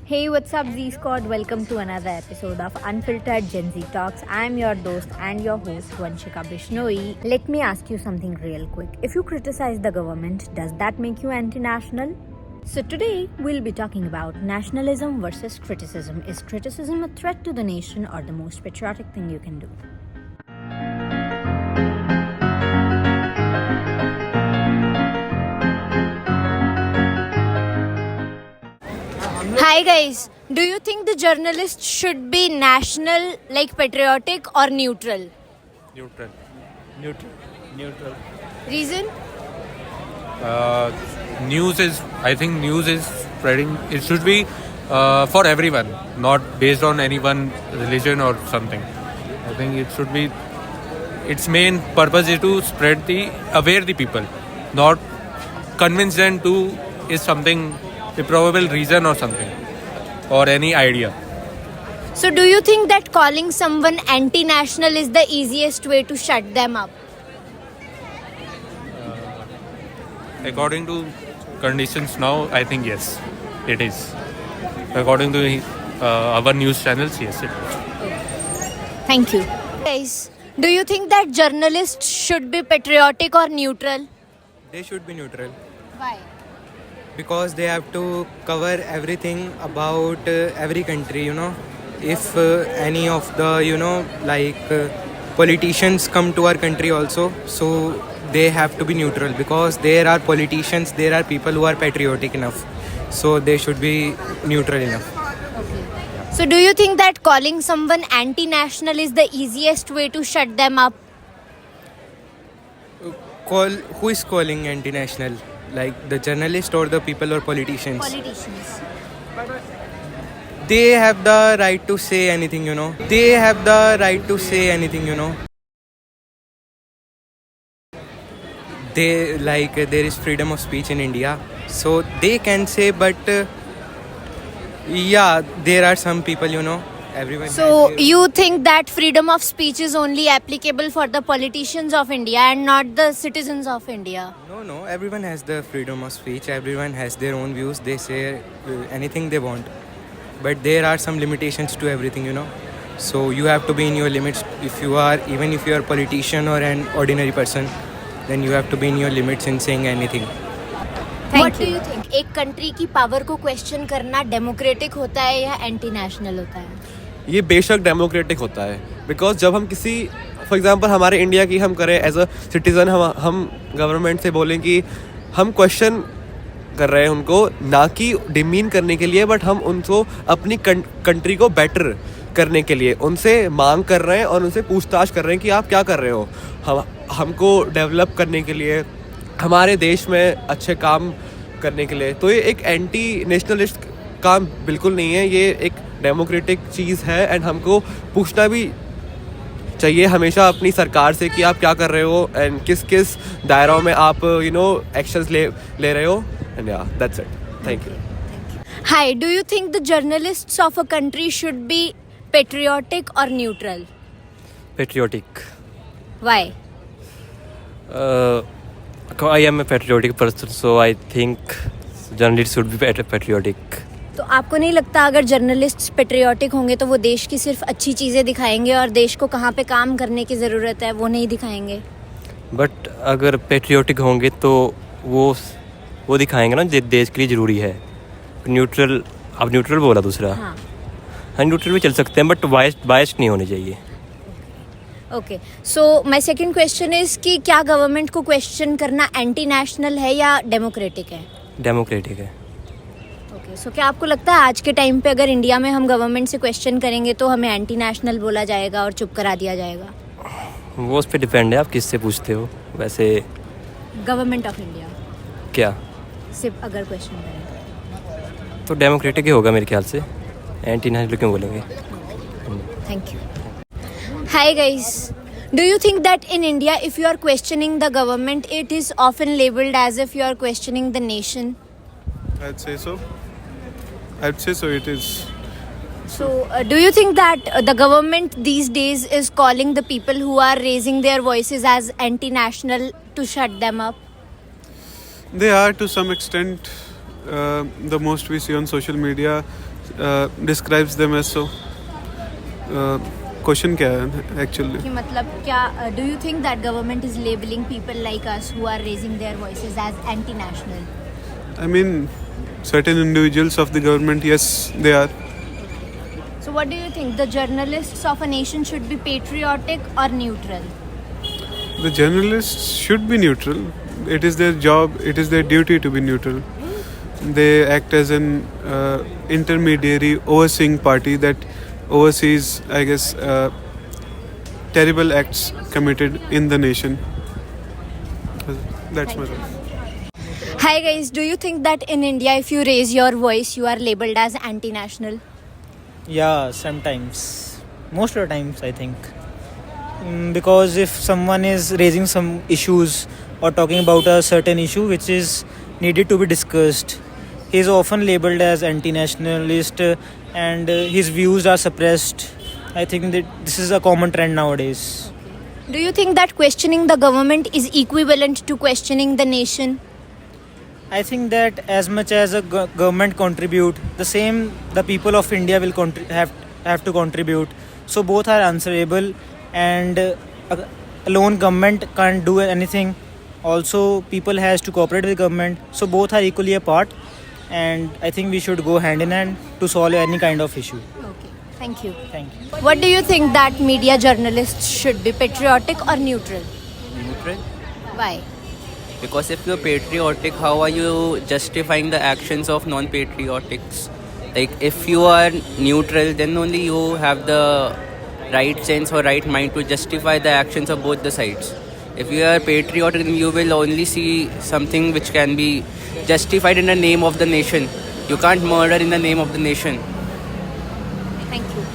Hey, what's up, Z Squad? Welcome to another episode of Unfiltered Gen Z Talks. I'm your host and your host, Vanshika Bishnoi. Let me ask you something real quick. If you criticize the government, does that make you anti-national? So today, we'll be talking about nationalism versus criticism. Is criticism a threat to the nation or the most patriotic thing you can do? Hi guys, do you think the journalist should be national, like patriotic, or neutral? Neutral. Neutral. Reason? I think news is spreading. It should be for everyone, not based on any one religion or something. I think it should be. Its main purpose is to aware the people, not convince them to is something a probable reason or something, or any idea. So, do you think that calling someone anti-national is the easiest way to shut them up? According to conditions now, I think yes, it is. According to our news channels, yes, it is. Thank you. Guys, do you think that journalists should be patriotic or neutral? They should be neutral Why? because they have to cover everything about every country, If any of the, politicians come to our country also, so they have to be neutral because there are politicians, there are people who are patriotic enough. So they should be neutral enough. Okay. So, do you think that calling someone anti-national is the easiest way to shut them up? Who is calling anti-national? Like the journalist or the people or politicians? Politicians. They have the right to say anything, They have the right to say anything, there is freedom of speech in India, so they can say, but there are some people, everyone. So, you think that freedom of speech is only applicable for the politicians of India and not the citizens of India? No, everyone has the freedom of speech, everyone has their own views, they say anything they want, but there are some limitations to everything, so you have to be in your limits. Even if you are a politician or an ordinary person, then you have to be in your limits in saying anything. What do you think? एक country की power को question करना democratic होता है या anti national होता है? ये बेशक डेमोक्रेटिक होता है, बिकॉज जब हम किसी फॉर एग्जांपल हमारे इंडिया की हम करें एज अ सिटीज़न, हम गवर्नमेंट से बोलें कि हम क्वेश्चन कर रहे हैं उनको, ना कि डिमीन करने के लिए, बट हम उनको अपनी कंट्री को बेटर करने के लिए उनसे मांग कर रहे हैं और उनसे पूछताछ कर रहे हैं कि आप क्या कर रहे हो, हमको डेवलप करने के लिए, हमारे देश में अच्छे काम करने के लिए. तो ये एक एंटी नेशनलिस्ट काम बिल्कुल नहीं है, ये एक डेमोक्रेटिक चीज़ है. एंड हमको पूछना भी चाहिए हमेशा अपनी सरकार से कि आप क्या कर रहे हो एंड किस किस दायरों में आप एक्शंस ले रहे हो. एंड या that's it. Thank you. Hi, do you think the journalists of a country should be patriotic or neutral? Patriotic. Why? I am a patriotic person, so I think journalists should be patriotic. तो आपको नहीं लगता अगर journalist patriotic होंगे तो वो देश की सिर्फ अच्छी चीज़ें दिखाएंगे और देश को कहाँ पे काम करने की ज़रूरत है वो नहीं दिखाएंगे? बट अगर पेट्रियोटिक होंगे तो वो दिखाएंगे ना जो देश के लिए ज़रूरी है. न्यूट्रल, आप न्यूट्रल बोला दूसरा. हाँ. न्यूट्रल भी चल सकते हैं बट बायस्ड नहीं होने चाहिए. Okay, so my second question is कि क्या गवर्नमेंट को क्वेश्चन करना एंटी नेशनल है या डेमोक्रेटिक है? डेमोक्रेटिक है. ओके, सो क्या आपको लगता है आज के टाइम पे अगर इंडिया में हम गवर्नमेंट से क्वेश्चन करेंगे तो हमें एंटी नेशनल बोला जाएगा और चुप करा दिया जाएगा? वो उस पर डिपेंड है आप किससे पूछते हो. वैसे गवर्नमेंट ऑफ इंडिया क्या सिर्फ अगर क्वेश्चन करेंगे तो डेमोक्रेटिक ही होगा मेरे ख्याल से. एंटी नेशनल क्यों बोलेंगे? Thank you. Hi guys, do you think that in India if you are questioning the government it is often labeled as if you are questioning the nation? I'd say so. It is. So do you think that the government these days is calling the people who are raising their voices as anti-national to shut them up? They are to some extent. The most we see on social media describes them as so. Question क्या है actually? कि मतलब क्या do you think that government is labeling people like us who are raising their voices as anti-national? I mean, certain individuals of the government, yes, they are. So what do you think? The journalists of a nation should be patriotic or neutral? The journalists should be neutral. It is their job, it is their duty to be neutral. They act as an intermediary overseeing party that oversees, I guess, terrible acts committed in the nation. That's my thought. Hi guys, do you think that in India if you raise your voice you are labeled as anti-national? Yeah, sometimes. Most of the times, I think. Because if someone is raising some issues or talking about a certain issue which is needed to be discussed, he is often labeled as anti-nationalist and his views are suppressed. I think that this is a common trend nowadays. Do you think that questioning the government is equivalent to questioning the nation? I think that as much as a government contribute, the same the people of India will have to contribute. So both are answerable, and alone government can't do anything. Also, people has to cooperate with government. So both are equally a part, and I think we should go hand in hand to solve any kind of issue. Okay, thank you. Thank you. What do you think that media journalists should be patriotic or neutral? Neutral? Why? Because if you're patriotic, how are you justifying the actions of non-patriotics? Like, if you are neutral, then only you have the right sense or right mind to justify the actions of both the sides. If you are patriotic, then you will only see something which can be justified in the name of the nation. You can't murder in the name of the nation. Thank you.